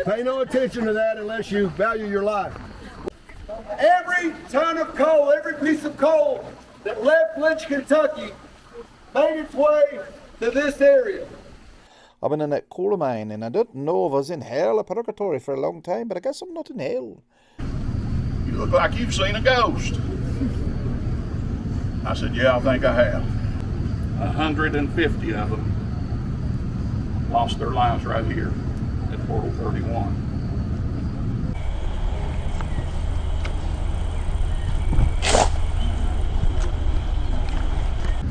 Pay no attention to that unless you value your life. Every ton of coal, every piece of coal that left Lynch, Kentucky made its way to this area. I've been in that coal mine and I don't know if I was in hell or purgatory for a long time, but I guess I'm not in hell. You look like you've seen a ghost. I said, yeah, I think I have. 150 of them lost their lives right here at Portal 31.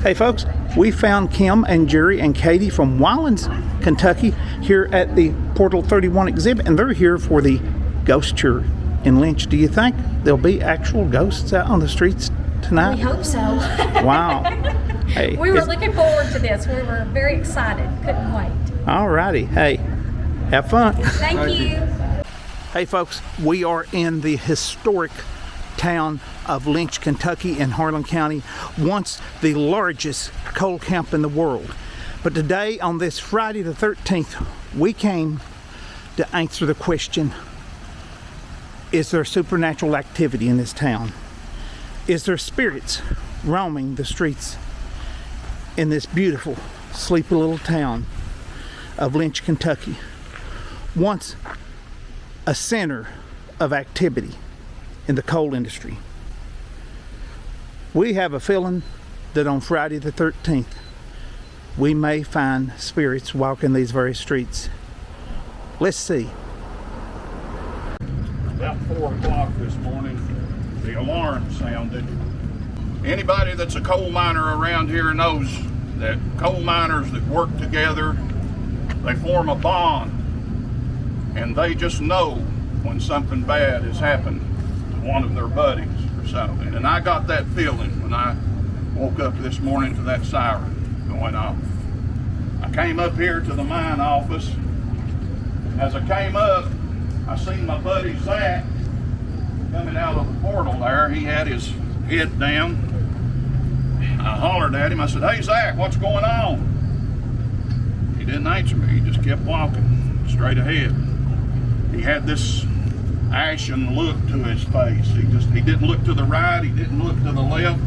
Hey folks, we found Kim and Jerry and Katie from Wildlands, Kentucky here at the Portal 31 exhibit, and they're here for the ghost tour in Lynch. Do you think there'll be actual ghosts out on the streets tonight? We hope so. Wow. Hey, we were looking forward to this. We were very excited. Couldn't wait. Alrighty. Hey, have fun. Thank you. Hey folks, we are in the historic town of Lynch, Kentucky in Harlan County, once the largest coal camp in the world. But today, on this Friday the 13th, we came to answer the question, is there supernatural activity in this town? Is there spirits roaming the streets in this beautiful, sleepy little town of Lynch, Kentucky? Once a center of activity in the coal industry. We have a feeling that on Friday the 13th, we may find spirits walking these very streets. Let's see. About 4 o'clock this morning, the alarm sounded. Anybody that's a coal miner around here knows that coal miners that work together, they form a bond, and they just know when something bad has happened to one of their buddies or something. And I got that feeling when I woke up this morning to that siren going off. I came up here to the mine office. As I came up, I seen my buddy Zach coming out of the portal there. He had his head down. I hollered at him. I said, "Hey Zach, what's going on?" He didn't answer me. He just kept walking straight ahead. He had this ashen look to his face. He didn't look to the right, he didn't look to the left.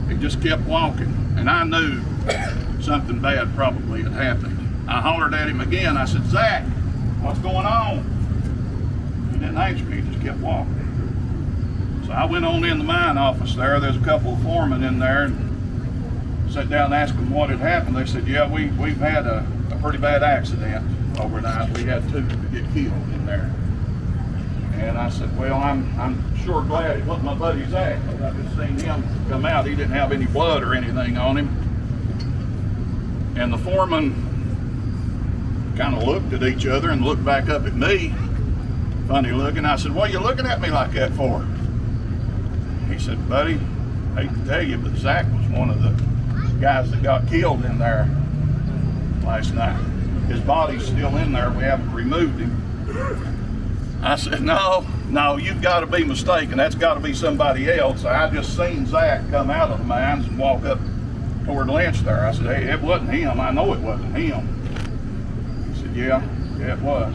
He just kept walking. And I knew something bad probably had happened. I hollered at him again. I said, "Zach, what's going on?" He didn't answer me. He just kept walking. So I went on in the mine office there. There's a couple of foremen in there, and sat down and asked them what had happened. They said, "Yeah, we've had a pretty bad accident overnight. We had 2 to get killed in there." And I said, "Well, I'm sure glad it wasn't my buddy Zach. I just seen him come out. He didn't have any blood or anything on him." And the foreman kind of looked at each other and looked back up at me, funny looking. I said, "What are you looking at me like that for?" He said, "Buddy, I hate to tell you, but Zach was one of the guys that got killed in there last night. His body's still in there. We haven't removed him." I said, no, you've got to be mistaken. That's got to be somebody else. I just seen Zach come out of the mines and walk up toward Lynch there. I said, "Hey, it wasn't him. I know it wasn't him." He said, yeah, it was.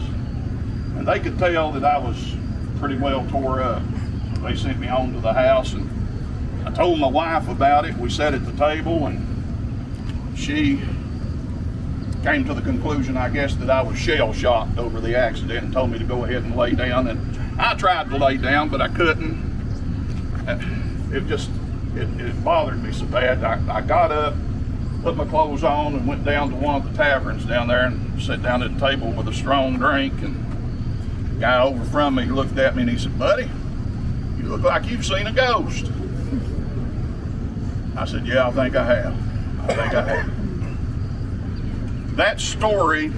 And they could tell that I was pretty well tore up. They sent me home to the house, and I told my wife about it. We sat at the table, and she came to the conclusion, I guess, that I was shell-shocked over the accident and told me to go ahead and lay down. And I tried to lay down, but I couldn't. It bothered me so bad. I got up, put my clothes on, and went down to one of the taverns down there and sat down at the table with a strong drink. And the guy over from me looked at me and he said, "Buddy, you look like you've seen a ghost." I said, "Yeah, I think I have. That story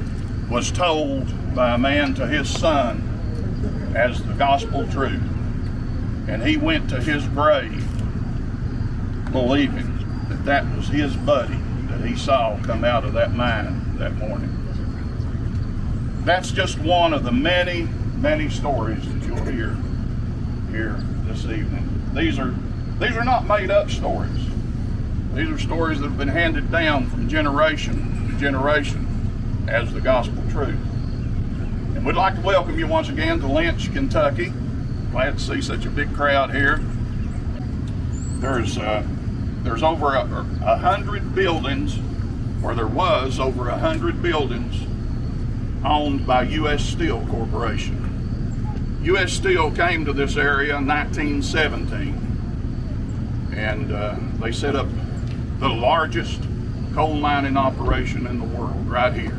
was told by a man to his son as the gospel truth. And he went to his grave believing that that was his buddy that he saw come out of that mine that morning. That's just one of the many, many stories that you'll hear here this evening. These are not made up stories. These are stories that have been handed down from generation to generation as the gospel truth. And We'd like to welcome you once again to Lynch, Kentucky. Glad to see such a big crowd here. There's over 100 buildings, or there was over 100 buildings owned by U.S. Steel Corporation. U.S. Steel came to this area in 1917, and they set up the largest coal mining operation in the world right here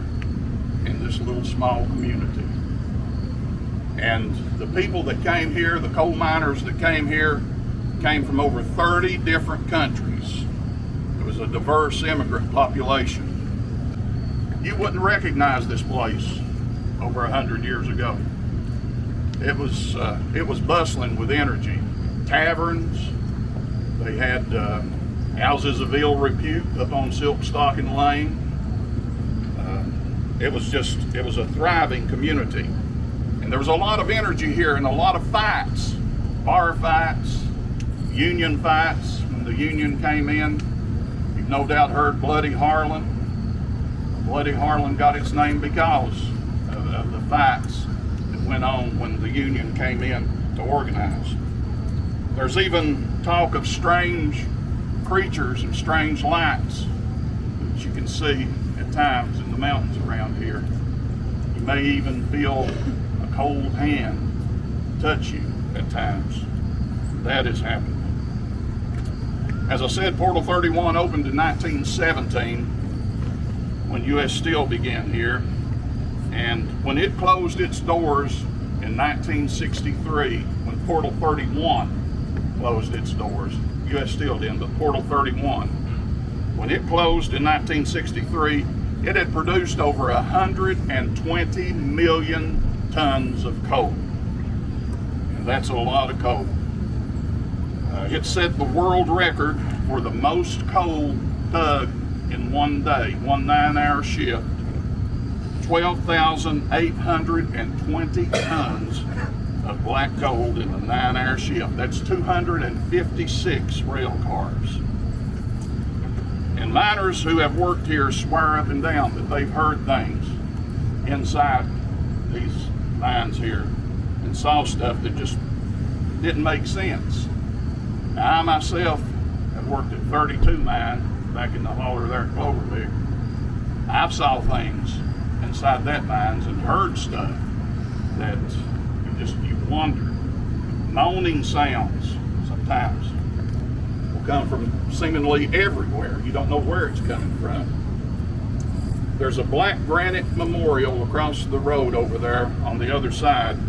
in this little small community. And the people that came here, the coal miners that came here, came from over 30 different countries. It was a diverse immigrant population. You wouldn't recognize this place over 100 years ago. It was bustling with energy. Taverns, they had houses of ill repute up on Silkstocking Lane. It was a thriving community. And there was a lot of energy here and a lot of fights, bar fights, union fights. When the union came in, you've no doubt heard Bloody Harlan. Bloody Harlan got its name because of the fights that went on when the union came in to organize. There's even talk of strange creatures and strange lights that you can see at times in the mountains around here. You may even feel a cold hand touch you at times. That has happened. As I said, Portal 31 opened in 1917 when U.S. Steel began here, and when it closed its doors in 1963, when Portal 31 closed its doors, U.S. Steel didn't, but Portal 31, when it closed in 1963, it had produced over 120 million tons of coal, and that's a lot of coal. It set the world record for the most coal dug in one day, one 9-hour shift, 12,820 tons of black coal in a 9-hour shift. That's 256 rail cars. And miners who have worked here swear up and down that they've heard things inside these mines here and saw stuff that just didn't make sense. Now, I myself have worked at 32 mine back in the holler there at Cloverville. I've saw things inside that mines and heard stuff that you wonder. Moaning sounds sometimes will come from seemingly everywhere. You don't know where it's coming from. There's a black granite memorial across the road over there on the other side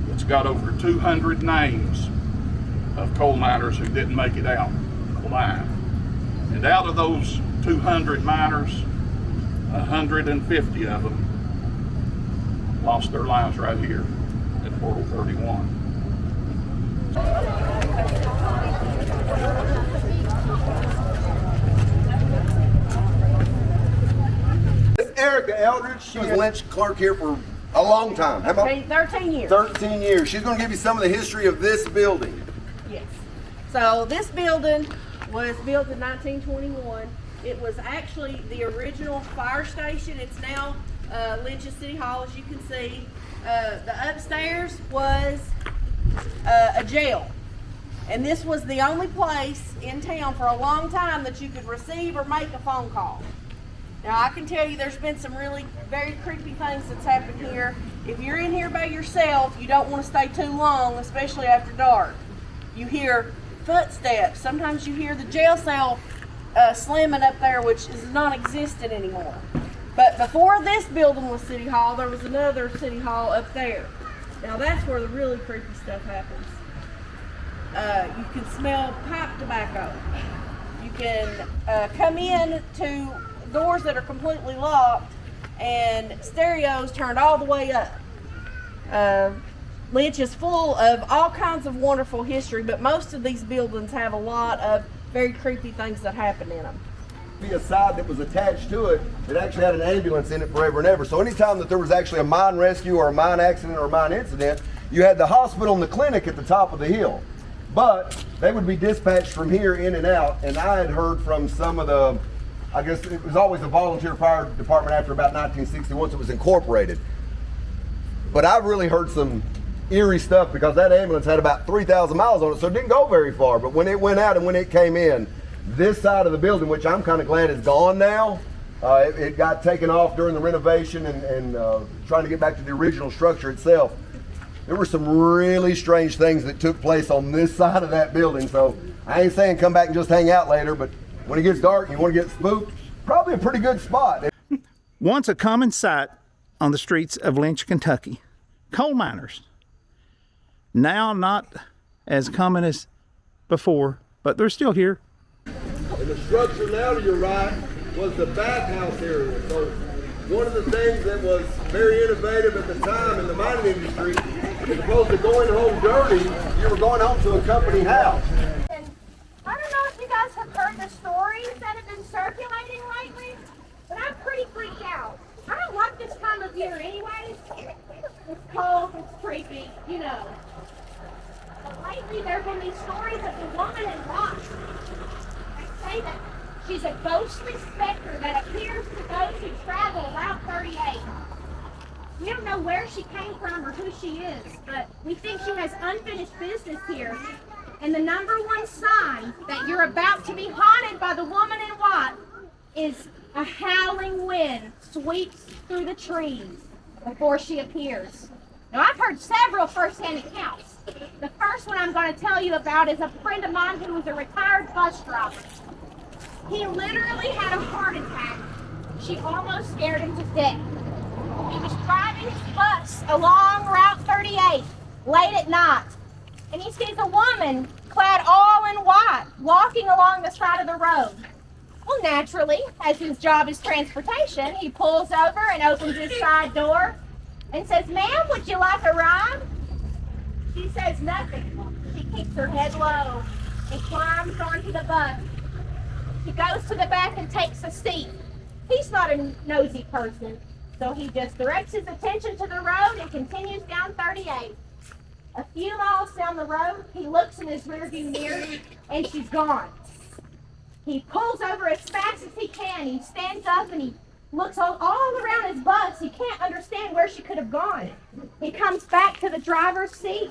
that's got over 200 names of coal miners who didn't make it out alive. And out of those 200 miners, 150 of them lost their lives right here at Portal 31. This Erica Eldridge, she was Lynch clerk here for a long time. How about 13 years. 13 years. She's going to give you some of the history of this building. Yes. So this building was built in 1921. It was actually the original fire station. It's now Lynch's City Hall, as you can see. The upstairs was a jail. And this was the only place in town for a long time that you could receive or make a phone call. Now I can tell you there's been some really very creepy things that's happened here. If you're in here by yourself, you don't want to stay too long, especially after dark. You hear footsteps. Sometimes you hear the jail cell slamming up there, which is non-existent anymore. But before this building was City Hall, there was another City Hall up there. Now that's where the really creepy stuff happens. You can smell pipe tobacco. You can come in to doors that are completely locked and stereos turned all the way up. Lynch is full of all kinds of wonderful history, but most of these buildings have a lot of very creepy things that happen in them. A side that was attached to it, it actually had an ambulance in it forever and ever. So anytime that there was actually a mine rescue or a mine accident or a mine incident, you had the hospital and the clinic at the top of the hill. But they would be dispatched from here in and out, and I had heard from some of the, I guess it was always a volunteer fire department after about 1960 once it was incorporated. But I've really heard some eerie stuff because that ambulance had about 3,000 miles on it, so it didn't go very far. But when it went out and when it came in, this side of the building, which I'm kind of glad is gone now, it got taken off during the renovation and trying to get back to the original structure itself. There were some really strange things that took place on this side of that building. So I ain't saying come back and just hang out later, but when it gets dark and you want to get spooked, probably a pretty good spot. Once a common sight on the streets of Lynch, Kentucky, coal miners. Now not as common as before, but they're still here. And the structure now to your right was the bathhouse area. So one of the things that was very innovative at the time in the mining industry, as opposed to going home dirty, you were going home to a company house. And I don't know if you guys have heard the stories that have been circulating lately, but I'm pretty freaked out. I don't like this time of year anyways. It's cold, it's creepy, you know. But lately there have been these stories of the woman in white. They say that she's a ghostly specter that appears to those who travel Route 38. We don't know where she came from or who she is, but we think she has unfinished business here. And the number one sign that you're about to be haunted by the woman in white is a howling wind sweeps through the trees before she appears. Now, I've heard several first-hand accounts. The first one I'm going to tell you about is a friend of mine who was a retired bus driver. He literally had a heart attack. She almost scared him to death. He was driving his bus along Route 38 late at night, and he sees a woman clad all in white walking along the side of the road. Well, naturally, as his job is transportation, he pulls over and opens his side door and says, "Ma'am, would you like a ride?" She says nothing. She keeps her head low and climbs onto the bus. He goes to the back and takes a seat. He's not a nosy person, so he just directs his attention to the road and continues down 38. A few miles down the road, he looks in his rearview mirror and she's gone. He pulls over as fast as he can. He stands up and he looks all around his bus. He can't understand where she could have gone. He comes back to the driver's seat,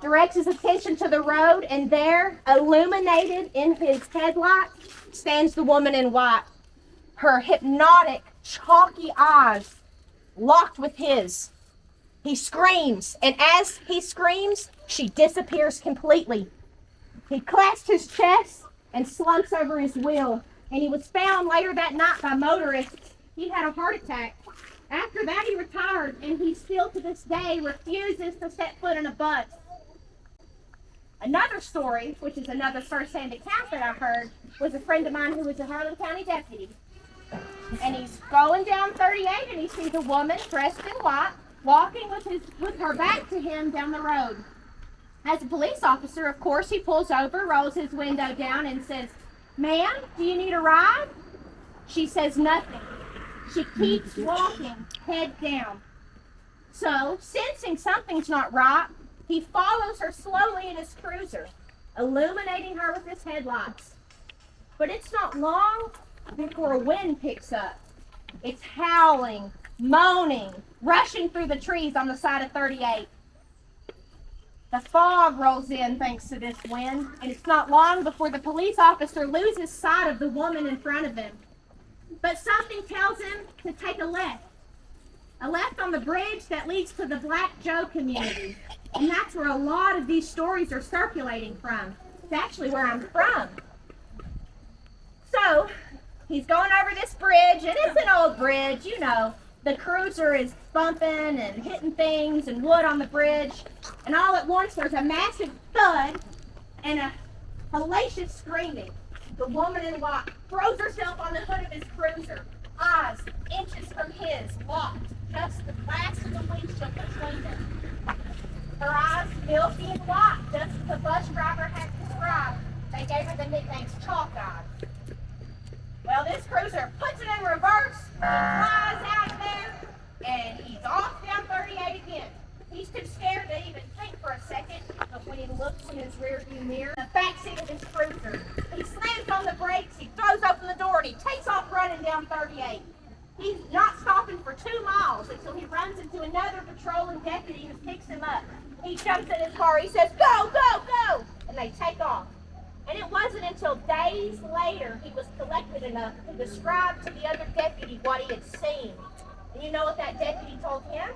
directs his attention to the road, and there, illuminated in his headlight, stands the woman in white. Her hypnotic, chalky eyes locked with his. He screams, and as he screams, she disappears completely. He clasps his chest and slumps over his wheel, and he was found later that night by motorists. He had a heart attack. After that, he retired, and he still to this day refuses to set foot in a bus. Another story, which is another first-hand account that I heard, was a friend of mine who was a Harlan County deputy. And he's going down 38 and he sees a woman dressed in white walking with her back to him down the road. As a police officer, of course, he pulls over, rolls his window down and says, "Ma'am, do you need a ride?" She says nothing. She keeps walking, head down. So, sensing something's not right, he follows her slowly in his cruiser, illuminating her with his headlights. But it's not long before a wind picks up. It's howling, moaning, rushing through the trees on the side of 38. The fog rolls in thanks to this wind, and it's not long before the police officer loses sight of the woman in front of him. But something tells him to take a left on the bridge that leads to the Black Joe community. And that's where a lot of these stories are circulating from. It's actually where I'm from. So, he's going over this bridge, and it's an old bridge, you know. The cruiser is bumping and hitting things and wood on the bridge. And all at once, there's a massive thud and a hellacious screaming. The woman in white throws herself on the hood of his cruiser, eyes inches from his, locked, just the glass of the windshield between them. Her eyes milky and white, just as the bus driver had described. They gave her the nicknames Chalk Eyes. Well, this cruiser puts it in reverse, he flies out of there, and he's off down 38 again. He's too scared to even think for a second, but when he looks in his rearview mirror, the backseat of his cruiser, he slams on the brakes, he throws open the door, and he takes off running down 38. He's not stopping for 2 miles until he runs into to another patrolling deputy who picks him up. He jumps in his car. He says, "Go, go, go!" And they take off. And it wasn't until days later he was collected enough to describe to the other deputy what he had seen. And you know what that deputy told him?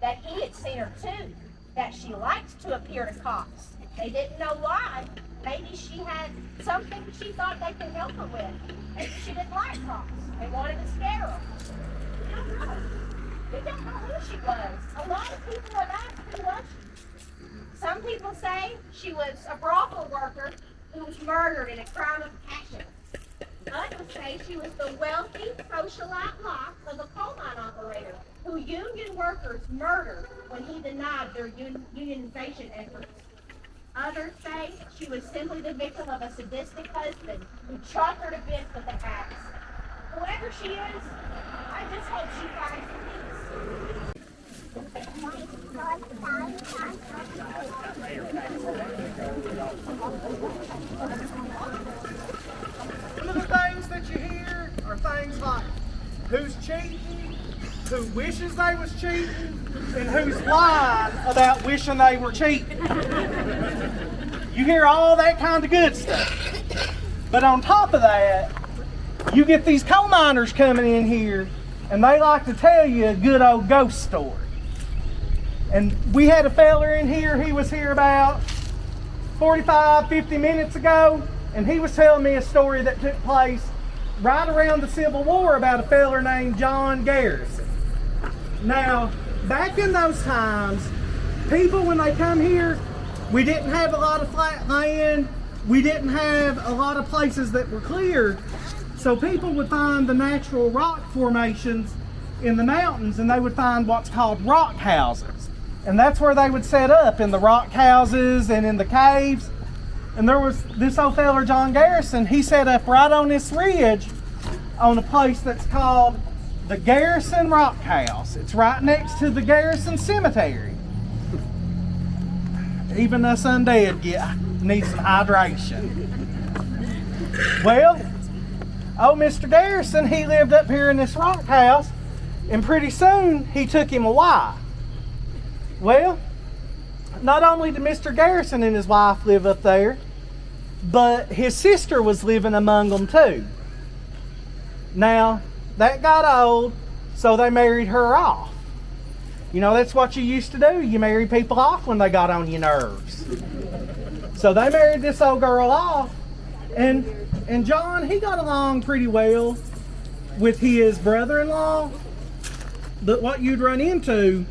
That he had seen her too. That she liked to appear to cops. They didn't know why. Maybe she had something she thought they could help her with. Maybe she didn't like cops. They wanted to scare her. We don't know. We don't know who she was. A lot of people have asked who was she. Some people say she was a brothel worker who was murdered in a crime of passion. Others say she was the wealthy socialite wife of a coal mine operator who union workers murdered when he denied their unionization efforts. Others say she was simply the victim of a sadistic husband who chopped her to bits with an axe. Whoever she is, I just hope she finds One of the things that you hear are things like who's cheating, who wishes they was cheating, and who's lying about wishing they were cheating. You hear all that kind of good stuff. But on top of that, you get these coal miners coming in here and they like to tell you a good old ghost story. And we had a feller in here, he was here about 45, 50 minutes ago, and he was telling me a story that took place right around the Civil War about a feller named John Garrison. Now, back in those times, people when they come here, we didn't have a lot of flat land, we didn't have a lot of places that were clear, so people would find the natural rock formations in the mountains and they would find what's called rock houses. And that's where they would set up, in the rock houses and in the caves. And there was this old feller, John Garrison, he set up right on this ridge on a place that's called the Garrison Rock House. It's right next to the Garrison Cemetery. Even us undead need some hydration. Well, old Mr. Garrison, he lived up here in this rock house, and pretty soon he took him a wife. Well, not only did Mr. Garrison and his wife live up there, but his sister was living among them too. Now, that got old, so they married her off. You know, that's what you used to do. You married people off when they got on your nerves. So they married this old girl off, and John, he got along pretty well with his brother-in-law, but what you'd run into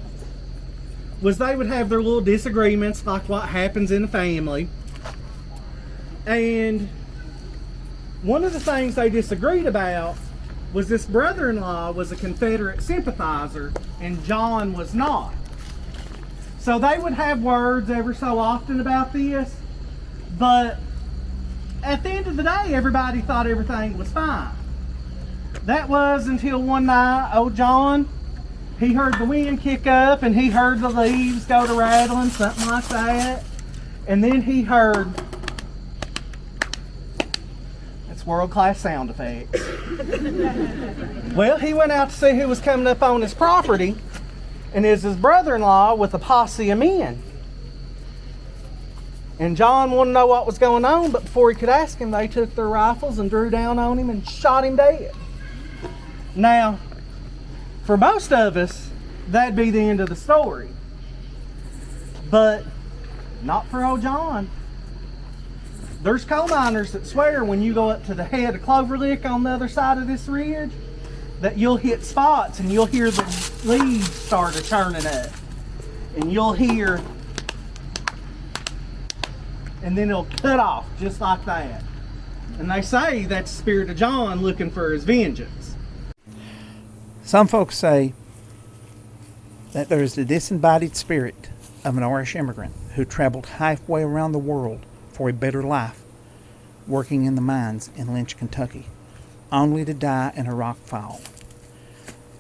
was they would have their little disagreements, like what happens in a family. And one of the things they disagreed about was this brother-in-law was a Confederate sympathizer and John was not. So they would have words ever so often about this, but at the end of the day, everybody thought everything was fine. That was until one night, old John, he heard the wind kick up and he heard the leaves go to rattling, something like that. And then he heard, that's world-class sound effects. Well, he went out to see who was coming up on his property, and it was his brother-in-law with a posse of men. And John wanted to know what was going on, but before he could ask him, they took their rifles and drew down on him and shot him dead. Now, for most of us, that'd be the end of the story. But not for old John. There's coal miners that swear when you go up to the head of Clover Lick on the other side of this ridge, that you'll hit spots and you'll hear the leaves start turning up. And you'll hear, and then it'll cut off just like that. And they say that's the spirit of John looking for his vengeance. Some folks say that there is the disembodied spirit of an Irish immigrant who traveled halfway around the world for a better life, working in the mines in Lynch, Kentucky, only to die in a rock fall.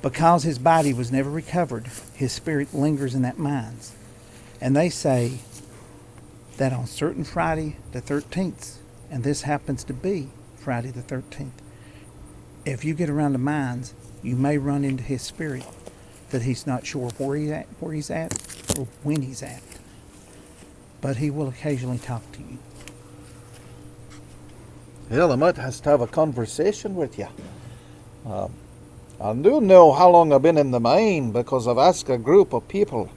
Because his body was never recovered, his spirit lingers in that mines. And they say that on certain Friday the 13th, and this happens to be Friday the 13th, if you get around the mines, you may run into his spirit that he's not sure where he's at or when he's at. But he will occasionally talk to you. Well, I might have to have a conversation with you. I do know how long I've been in the mine because I've asked a group of people.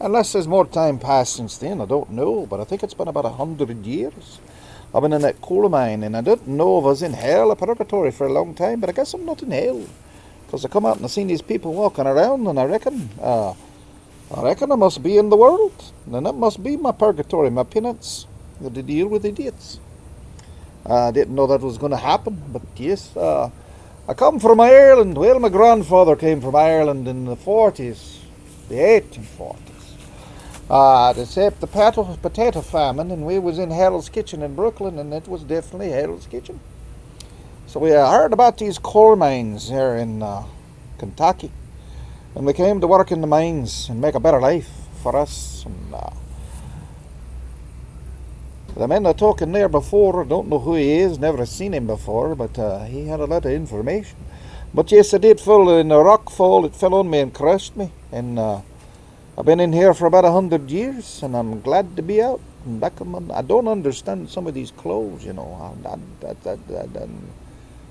Unless there's more time passed since then, I don't know. But I think it's been about 100 years. I've been in that coal mine, and I didn't know if I was in hell or purgatory for a long time. But I guess I'm not in hell, because I come out and I seen these people walking around, and I reckon I must be in the world, and that must be my purgatory, my penance, to deal with idiots. I didn't know that was going to happen, but yes, I come from Ireland. Well, my grandfather came from Ireland in the 40s, the 1840s. To escape the potato famine, and we was in Hell's Kitchen in Brooklyn, and it was definitely Hell's Kitchen. So we heard about these coal mines here in Kentucky, and we came to work in the mines and make a better life for us. And the man I talking there before, I don't know who he is, never seen him before, but he had a lot of information. But yes, I did fall in a rock fall. It fell on me and crushed me, and I've been in here for about 100 years, and I'm glad to be out and back on. I don't understand some of these clothes, you know,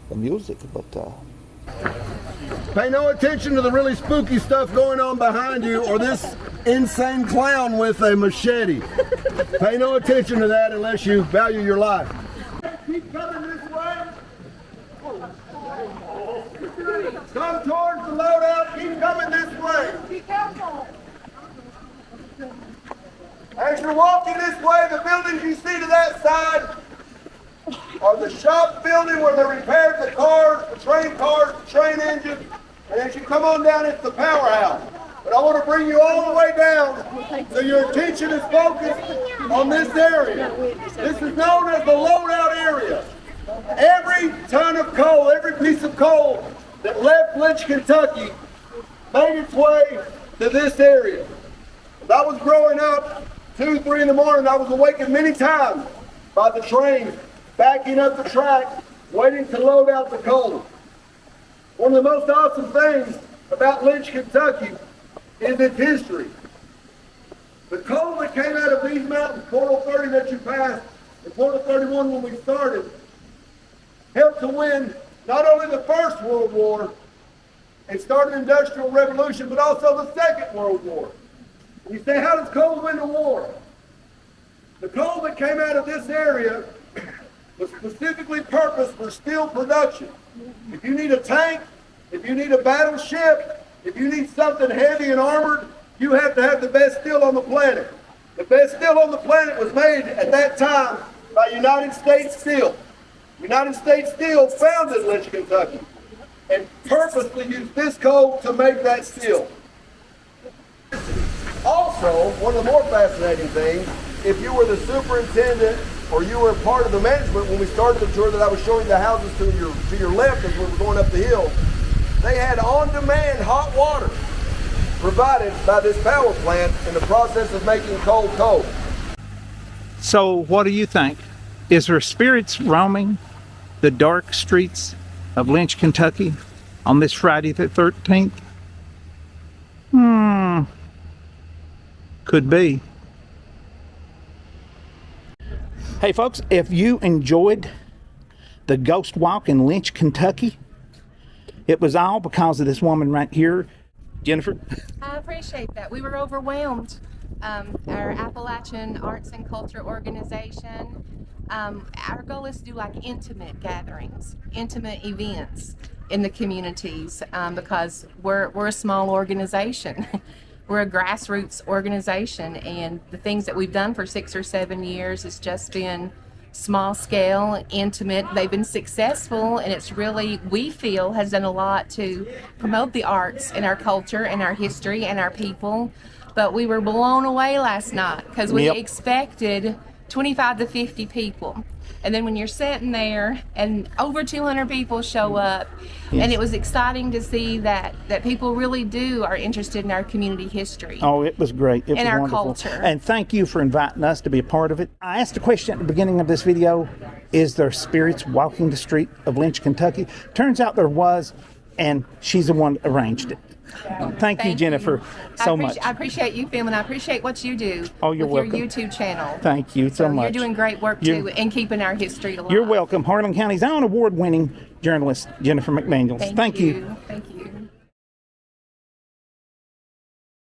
the music, but Pay no attention to the really spooky stuff going on behind you or this insane clown with a machete. Pay no attention to that unless you value your life. Keep coming this way. Come towards the loadout. Keep coming this way. Be careful. As you're walking this way, the buildings you see to that side are the shop building where they repaired the cars, the train engines, and as you come on down, it's the powerhouse. But I want to bring you all the way down so your attention is focused on this area. This is known as the Loadout Area. Every ton of coal, every piece of coal that left Lynch, Kentucky made its way to this area. As I was growing up, 2, 3 in the morning, I was awakened many times by the train backing up the track, waiting to load out the coal. One of the most awesome things about Lynch, Kentucky is its history. The coal that came out of these mountains, Portal 30 that you passed, and Portal 31 when we started, helped to win not only the First World War and start an industrial revolution, but also the Second World War. And you say, how does coal win the war? The coal that came out of this area was specifically purposed for steel production. If you need a tank, if you need a battleship, if you need something heavy and armored, you have to have the best steel on the planet. The best steel on the planet was made at that time by United States Steel. United States Steel founded Lynch, Kentucky, and purposely used this coal to make that steel. Also, one of the more fascinating things, if you were the superintendent or you were part of the management when we started the tour that I was showing the houses to your left as we were going up the hill, they had on-demand hot water provided by this power plant in the process of making coal. So what do you think? Is there spirits roaming the dark streets of Lynch, Kentucky on this Friday the 13th? Could be. Hey folks, if you enjoyed the ghost walk in Lynch, Kentucky, it was all because of this woman right here. Jennifer? I appreciate that. We were overwhelmed. Our Appalachian Arts and Culture Organization, our goal is to do like intimate gatherings, intimate events in the communities, because we're a small organization. We're a grassroots organization, and the things that we've done for 6 or 7 years has just been small scale, intimate. They've been successful, and it's really, we feel, has done a lot to promote the arts and our culture and our history and our people. But we were blown away last night because we expected 25 to 50 people. And then when you're sitting there and over 200 people show up, and it was exciting to see that people really are interested in our community history. Oh, it was great. It was our wonderful. culture. And thank you for inviting us to be a part of it. I asked a question at the beginning of this video, is there spirits walking the street of Lynch, Kentucky? Turns out there was, and she's the one that arranged it. Thank you, Jennifer, so much. I appreciate you filming. I appreciate what you do Oh, you're with welcome. your YouTube channel. Thank you so much. You're doing great work too, and keeping our history alive. You're welcome. Harlan County's own award-winning journalist, Jennifer McDaniels. Thank you.